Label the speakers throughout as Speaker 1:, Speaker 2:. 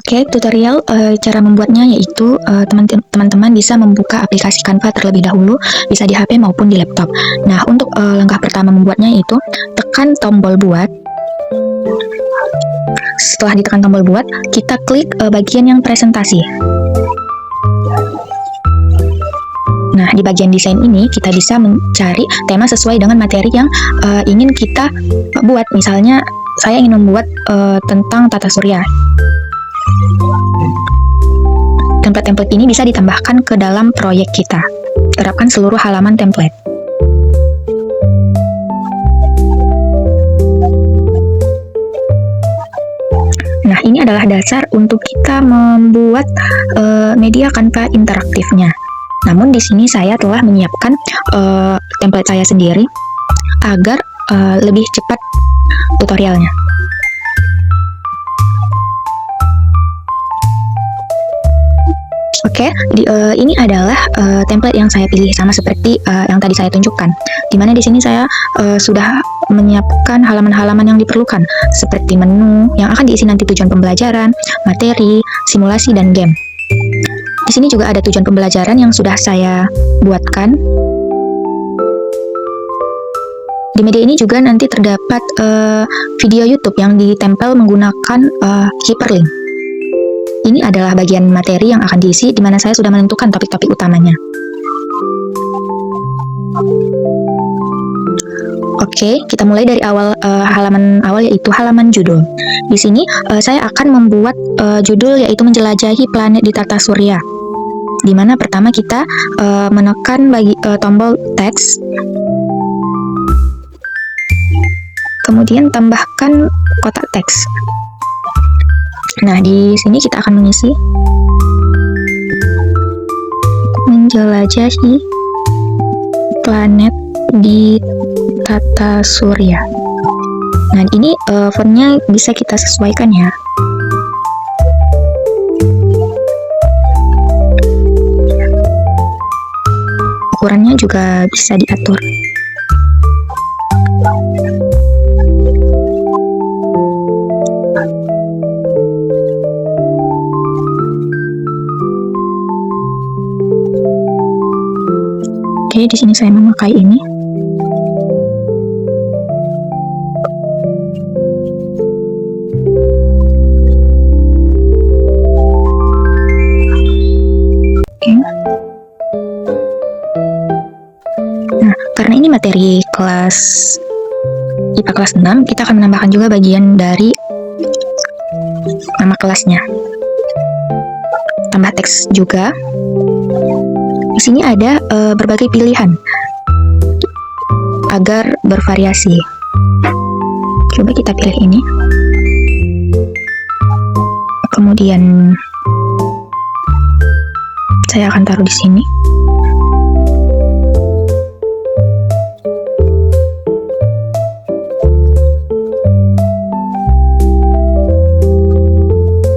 Speaker 1: Oke, tutorial cara membuatnya yaitu teman-teman bisa membuka aplikasi Canva terlebih dahulu, bisa di HP maupun di laptop. Nah, untuk langkah pertama membuatnya yaitu tekan tombol buat. Setelah ditekan tombol buat, kita klik bagian yang presentasi. Nah, di bagian desain ini kita bisa mencari tema sesuai dengan materi yang ingin kita buat. Misalnya, saya ingin membuat tentang tata surya. Template-template ini bisa ditambahkan ke dalam proyek kita. Terapkan seluruh halaman template. Nah, ini adalah dasar untuk kita membuat media Canva interaktifnya. Namun di sini saya telah menyiapkan template saya sendiri agar lebih cepat tutorialnya. Oke, ini adalah template yang saya pilih sama seperti yang tadi saya tunjukkan. Dimana di sini saya sudah menyiapkan halaman-halaman yang diperlukan seperti menu yang akan diisi nanti tujuan pembelajaran, materi, simulasi, dan game. Di sini juga ada tujuan pembelajaran yang sudah saya buatkan. Di media ini juga nanti terdapat video YouTube yang ditempel menggunakan hyperlink. Ini adalah bagian materi yang akan diisi, di mana saya sudah menentukan topik-topik utamanya. Oke, kita mulai dari halaman awal yaitu halaman judul. Di sini saya akan membuat judul yaitu menjelajahi planet di tata surya. Di mana pertama kita menekan tombol teks, kemudian tambahkan kotak teks. Nah, di sini kita akan mengisi menjelajahi planet di tata surya. Nah, ini fontnya bisa kita sesuaikan ya. Ukurannya juga bisa diatur. Oke, di sini saya memakai ini. Oke. Nah, karena ini materi kelas IPA kelas 6, kita akan menambahkan juga bagian dari nama kelasnya. Tambah teks juga. Di sini ada berbagai pilihan agar bervariasi. Coba kita pilih ini. Kemudian saya akan taruh di sini.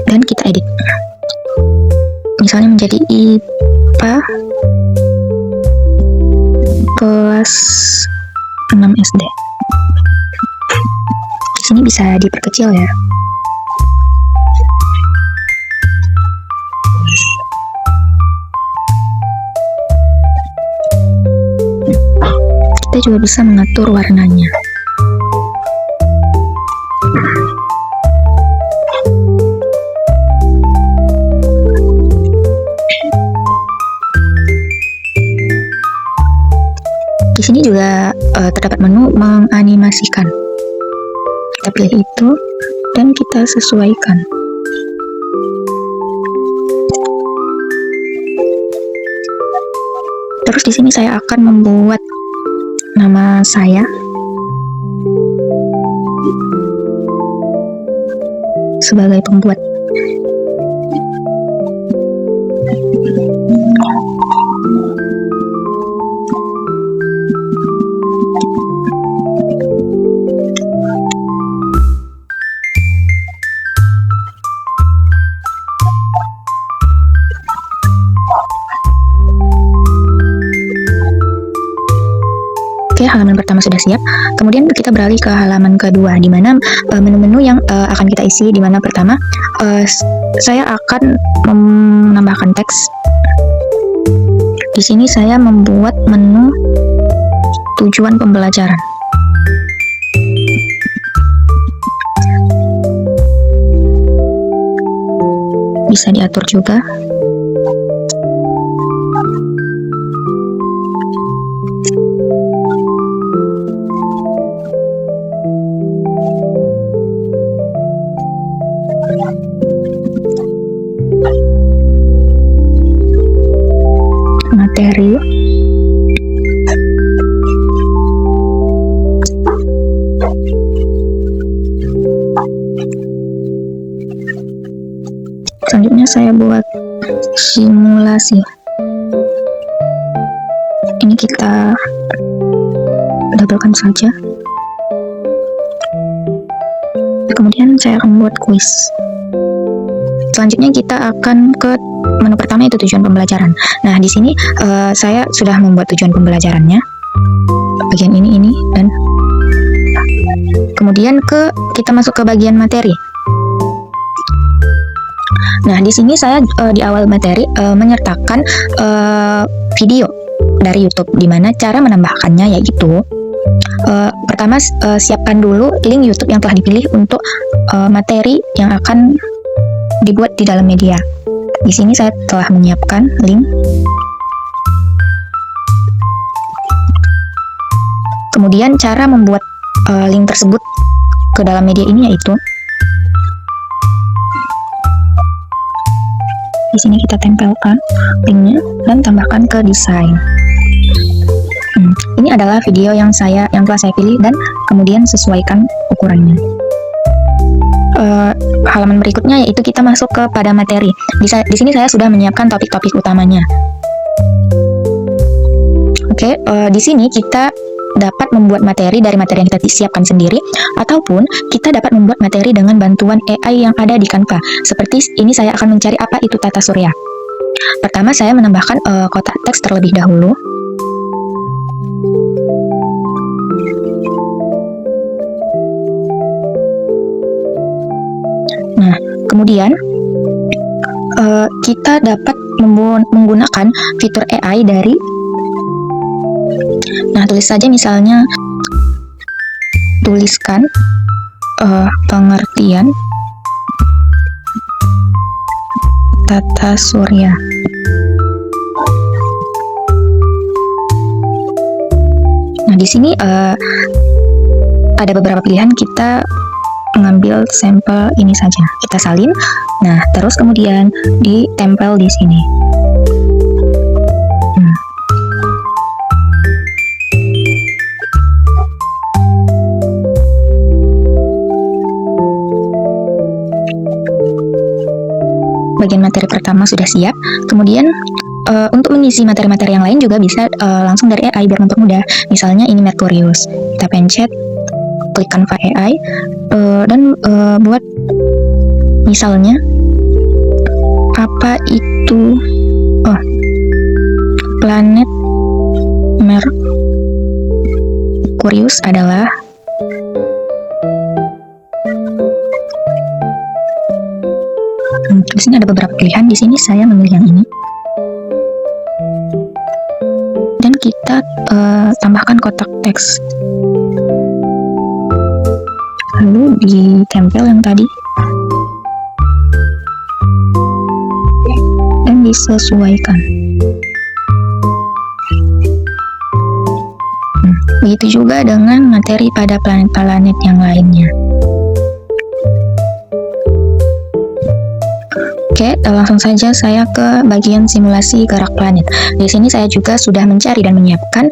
Speaker 1: Dan kita edit. Misalnya menjadi IPA kelas 6 SD. Di sini bisa diperkecil ya. Kita juga bisa mengatur warnanya. Di sini juga terdapat menu menganimasikan. Kita pilih itu dan kita sesuaikan. Terus di sini saya akan membuat nama saya sebagai pembuat. Oke, halaman pertama sudah siap. Kemudian kita beralih ke halaman kedua, di mana menu-menu yang akan kita isi. Di mana pertama, saya akan menambahkan teks. Di sini saya membuat menu tujuan pembelajaran. Bisa diatur juga. Materi. Selanjutnya saya buat simulasi. Ini kita doublekan saja. Kemudian saya akan buat kuis. Selanjutnya kita akan ke menu pertama, yaitu tujuan pembelajaran. Nah, di sini saya sudah membuat tujuan pembelajarannya. Bagian ini dan kemudian kita masuk ke bagian materi. Nah, di sini saya di awal materi menyertakan video dari YouTube, di mana cara menambahkannya yaitu pertama siapkan dulu link YouTube yang telah dipilih untuk materi yang akan dibuat di dalam media. Di sini saya telah menyiapkan link. Kemudian cara membuat link tersebut ke dalam media ini yaitu di sini kita tempelkan linknya dan tambahkan ke desain. Ini adalah video yang telah saya pilih dan kemudian sesuaikan ukurannya. Halaman berikutnya yaitu kita masuk kepada materi. Di sini saya sudah menyiapkan topik-topik utamanya. Oke, di sini kita dapat membuat materi dari materi yang kita siapkan sendiri, ataupun kita dapat membuat materi dengan bantuan AI yang ada di Canva. Seperti ini, saya akan mencari apa itu tata surya. Pertama, saya menambahkan kotak teks terlebih dahulu. Nah, kemudian kita dapat menggunakan fitur AI dari, nah, tulis saja misalnya, tuliskan pengertian tata surya. Nah, di sini ada beberapa pilihan. Kita mengambil sampel ini saja, kita salin. Nah, terus kemudian ditempel di sini. Bagian materi pertama sudah siap. Kemudian untuk mengisi materi-materi yang lain juga bisa langsung dari AI biar mempermudah. Misalnya ini Merkurius, kita pencet, klik Canva AI, dan buat misalnya apa itu planet Merkurius adalah di sini ada beberapa pilihan. Di sini saya memilih yang ini. Dan kita tambahkan kotak teks. Lalu ditempel yang tadi. Dan disesuaikan. Begitu juga dengan materi pada planet-planet yang lainnya. Oke, langsung saja saya ke bagian simulasi gerak planet. Di sini saya juga sudah mencari dan menyiapkan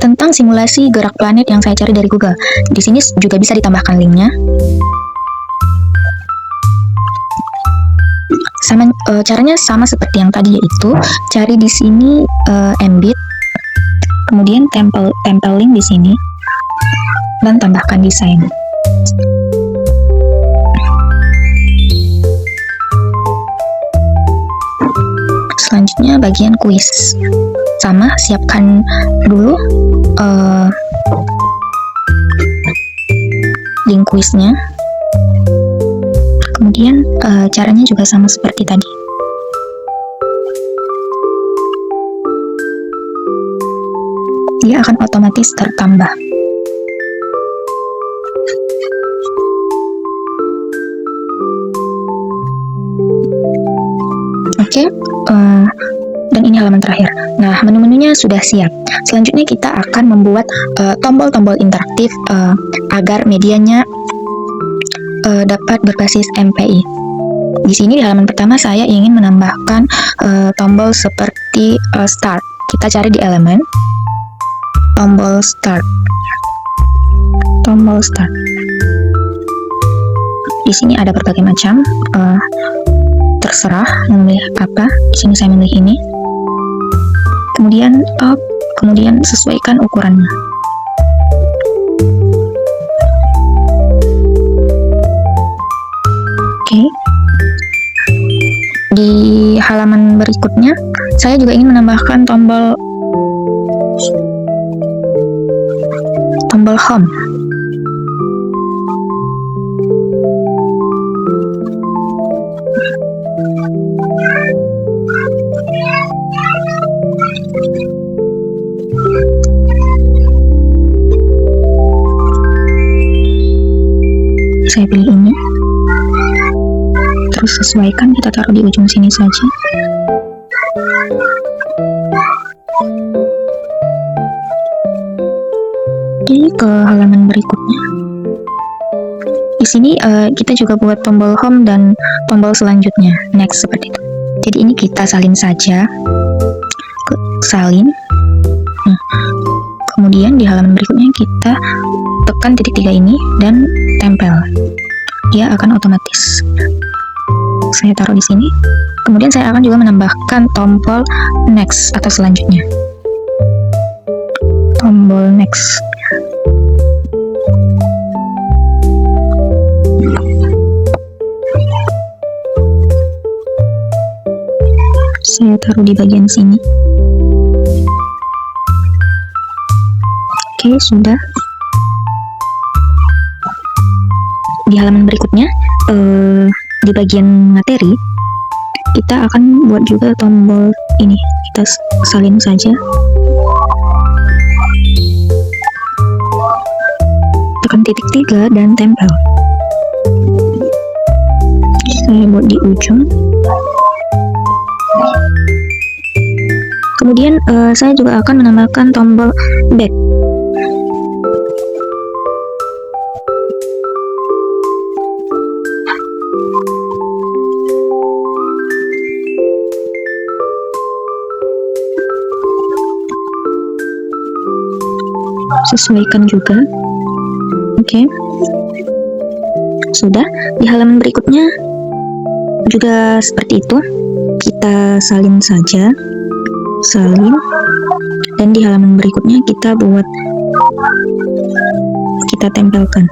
Speaker 1: tentang simulasi gerak planet yang saya cari dari Google. Di sini juga bisa ditambahkan linknya. Caranya sama seperti yang tadi, yaitu cari di sini embed, kemudian tempel link di sini, dan tambahkan desain. Selanjutnya bagian kuis. sama, siapkan dulu link kuisnya. Kemudian caranya juga sama seperti tadi. Dia akan otomatis tertambah. Oke, dan ini halaman terakhir. Nah, menu-menunya sudah siap. Selanjutnya kita akan membuat tombol-tombol interaktif agar medianya dapat berbasis MPI. Di sini di halaman pertama saya ingin menambahkan tombol seperti start. Kita cari di elemen tombol start. Tombol start. Di sini ada berbagai macam. Terserah memilih apa. Di sini saya memilih ini. Kemudian kemudian sesuaikan ukurannya. Oke. Di halaman berikutnya, saya juga ingin menambahkan tombol home. Saya pilih ini, terus sesuaikan, kita taruh di ujung sini saja. Oke, ke halaman berikutnya. Di sini kita juga buat tombol home dan tombol selanjutnya, next, seperti itu. Jadi ini kita salin saja, salin. Nah, kemudian di halaman berikutnya kita tekan titik 3 ini dan tempel. Dia akan otomatis. Saya taruh di sini. Kemudian saya akan juga menambahkan tombol next atau selanjutnya. Tombol next. Saya taruh di bagian sini. Oke, sudah. Di halaman berikutnya, di bagian materi, kita akan buat juga tombol ini. Kita salin saja. Tekan titik 3 dan tempel. Saya buat di ujung. Kemudian saya juga akan menambahkan tombol back. Sesuaikan juga. Oke. Sudah. Di halaman berikutnya juga seperti itu. Kita salin saja. Salin. Dan di halaman berikutnya kita tempelkan.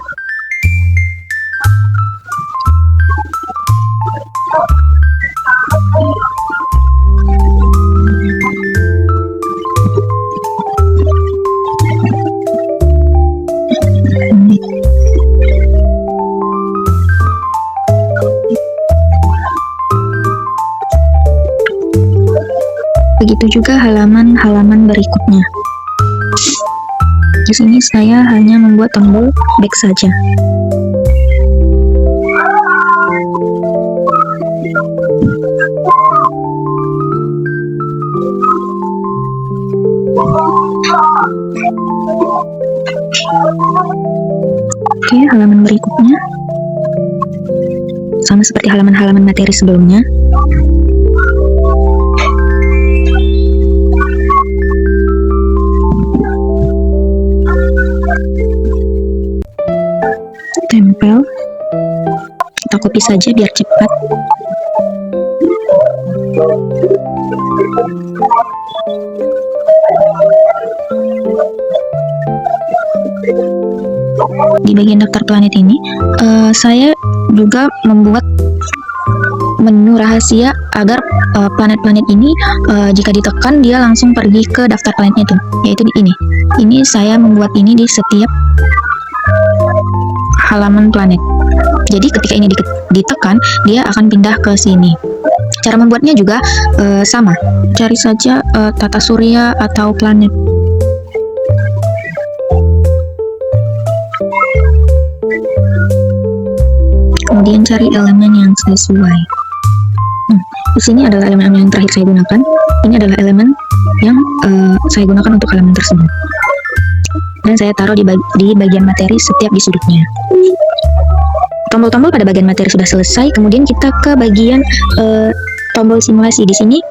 Speaker 1: Begitu juga halaman-halaman berikutnya. Di sini saya hanya membuat tombol back saja. Oke, halaman berikutnya sama seperti halaman-halaman materi sebelumnya. Tempel. Kita copy saja biar cepat. Di bagian daftar planet ini, saya juga membuat menu rahasia agar planet-planet ini jika ditekan dia langsung pergi ke daftar planetnya itu, yaitu di ini. Ini saya membuat ini di setiap halaman planet. Jadi ketika ini ditekan, dia akan pindah ke sini. Cara membuatnya juga sama. Cari saja tata surya atau planet. Kemudian cari elemen yang sesuai. Di sini adalah elemen yang terakhir saya gunakan. Ini adalah elemen yang saya gunakan untuk halaman tersebut. Dan saya taruh di bagian materi setiap di sudutnya. Tombol-tombol pada bagian materi sudah selesai. Kemudian kita ke bagian tombol simulasi. Di sini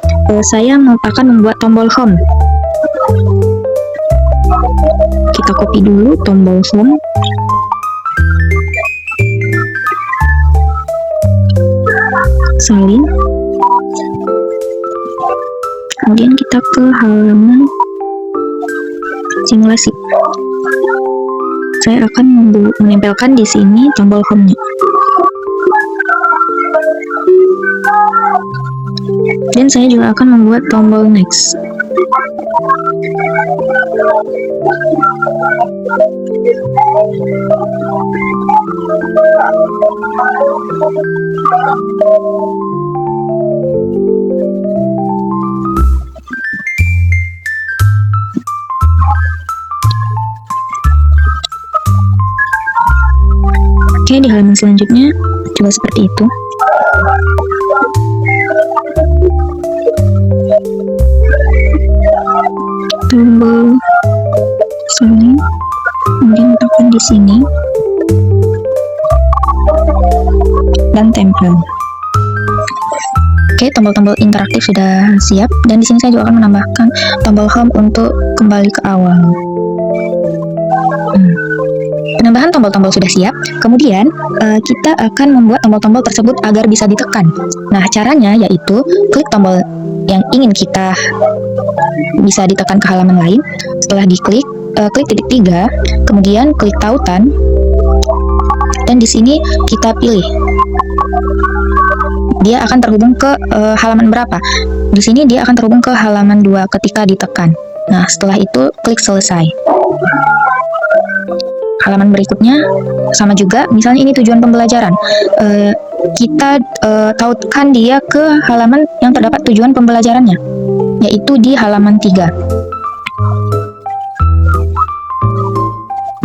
Speaker 1: saya akan membuat tombol home. Kita copy dulu tombol home. Salin. Kemudian kita ke halaman simulasi. Saya akan menempelkan di sini tombol home-nya. Dan saya juga akan membuat tombol next. Oke, di halaman selanjutnya juga seperti itu. Tombol sini, kemudian letakkan di sini dan tempel. Oke, tombol-tombol interaktif sudah siap, dan di sini saya juga akan menambahkan tombol home untuk kembali ke awal. Penambahan tombol-tombol sudah siap. Kemudian kita akan membuat tombol-tombol tersebut agar bisa ditekan. Nah, caranya yaitu klik tombol yang ingin kita bisa ditekan ke halaman lain. Setelah diklik, klik titik 3, kemudian klik tautan, dan di sini kita pilih dia akan terhubung ke halaman berapa. Di sini dia akan terhubung ke halaman 2 ketika ditekan. Nah, setelah itu klik selesai. Halaman berikutnya sama juga, misalnya ini tujuan pembelajaran. Kita tautkan dia ke halaman yang terdapat tujuan pembelajarannya, yaitu di halaman 3.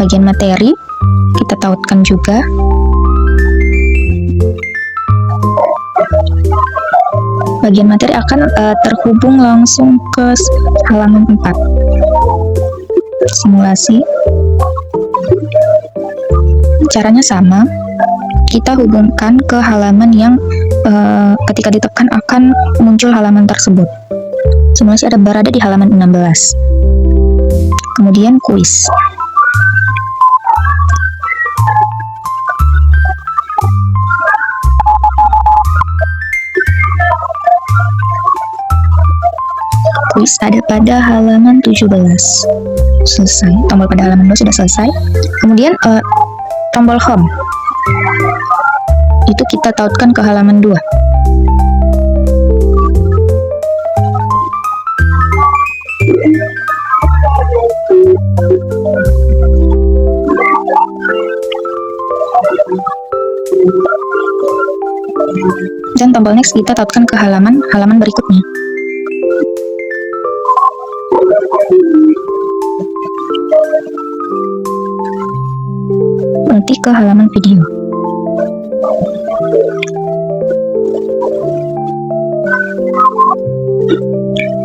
Speaker 1: Bagian materi kita tautkan juga. Bagian materi akan terhubung langsung ke halaman 4. Simulasi. Caranya sama, kita hubungkan ke halaman yang ketika ditekan akan muncul halaman tersebut. Simulasi berada di halaman 16. Kemudian kuis. Kuis ada pada halaman 17. Selesai, tombol pada halaman 2 sudah selesai. Kemudian tombol home itu kita tautkan ke halaman 2. Dan tombol next kita tautkan ke halaman berikutnya. Berarti ke halaman video.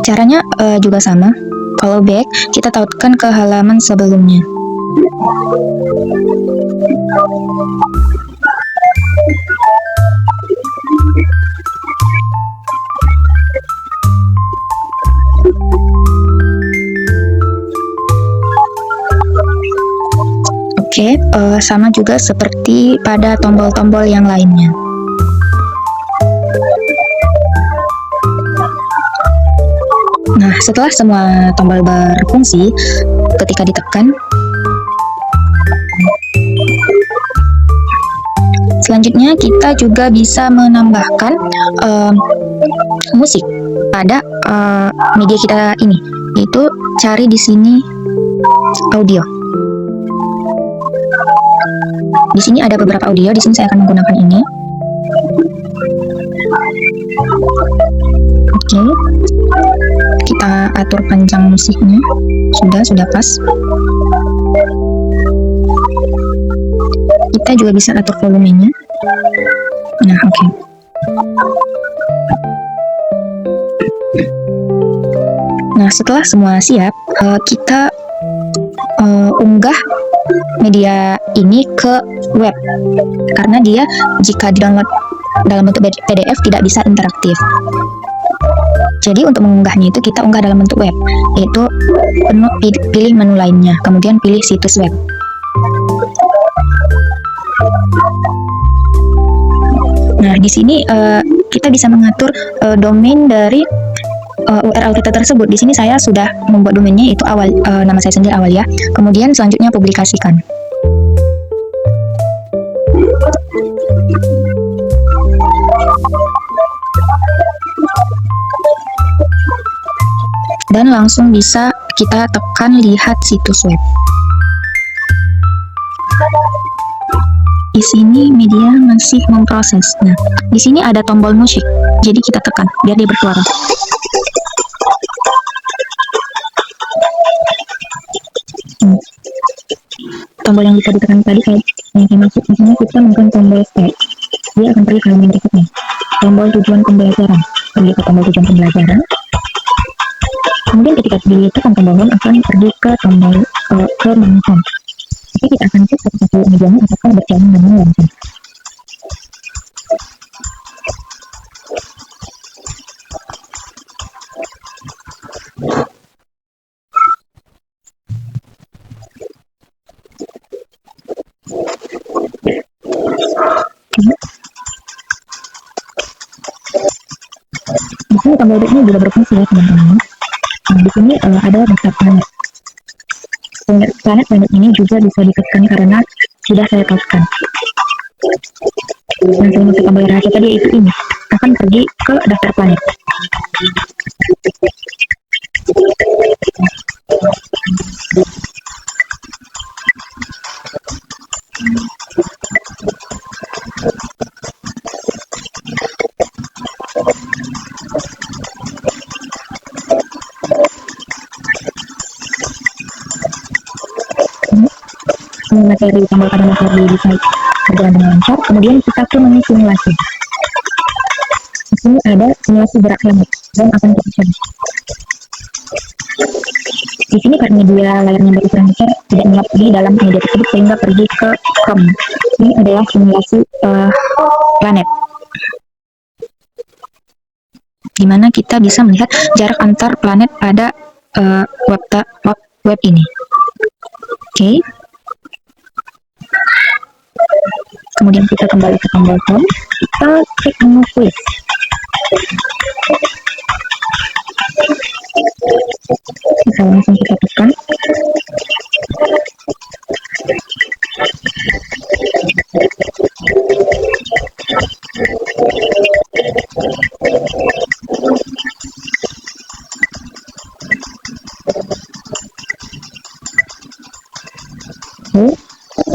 Speaker 1: Caranya juga sama. Kalau back, kita tautkan ke halaman sebelumnya. Oke, sama juga seperti pada tombol-tombol yang lainnya. Nah, setelah semua tombol berfungsi, ketika ditekan, Selanjutnya kita juga bisa menambahkan musik pada media kita ini, yaitu cari di sini audio. Di sini ada beberapa audio. Di sini saya akan menggunakan ini. Oke, kita atur panjang musiknya. Sudah pas. Kita juga bisa atur volumenya. Nah, oke. Nah, setelah semua siap, kita unggah media ini ke web, karena dia jika di-download dalam bentuk PDF tidak bisa interaktif. Jadi untuk mengunggahnya itu kita unggah dalam bentuk web, yaitu pilih menu lainnya, kemudian pilih situs web. Nah, di sini kita bisa mengatur domain dari URL kita tersebut. Di sini saya sudah membuat domainnya, itu awal, nama saya sendiri awal ya. Kemudian selanjutnya publikasikan. Dan langsung bisa kita tekan lihat situs web. Di sini media masih memproses. Nah, di sini ada tombol musik, jadi kita tekan biar dia bersuara. Tombol yang bisa ditekan tadi kayak yang saya maksud, misalnya kita menekan tombol start, dia akan pergi ke halaman berikutnya. Tombol tujuan pembelajaran, pergi ke tombol tujuan pembelajaran. Kemudian ketika ditekan tombol home akan pergi ke tombol ke menu home. Jadi kita akan cek satu-satu medianya apakah berjalan dengan lancar. Di sini tombol back ini juga berfungsi ya teman-teman. Nah, di sini ada daftar planet. Planet ini juga bisa ditekan karena sudah saya taskan. Nah, saya masuk tombol rahasia tadi itu ini akan pergi ke daftar planet. Materi tombol pada materi bisa berjalan dengan lancar. Kemudian kita ke menu simulasi. Di sini ada simulasi gerak planet dan akan kita cari. Di sini karena dia layarnya berukuran besar tidak muat di dalam media tersebut sehingga pergi ke Chrome. Ini adalah simulasi planet, di mana kita bisa melihat jarak antar planet pada web ini. Oke. Kemudian kita kembali ke tombol home, kita klik menu quiz. Bisa langsung kita tekan.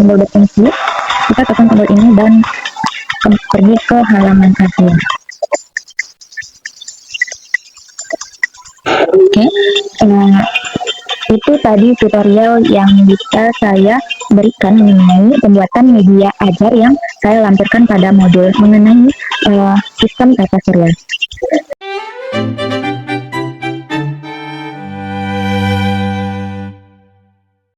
Speaker 1: Tombol berfungsi, kita tekan tombol ini dan pergi ke halaman akhir. Oke, itu tadi tutorial yang bisa saya berikan mengenai pembuatan media ajar yang saya lampirkan pada modul mengenai sistem tata surya.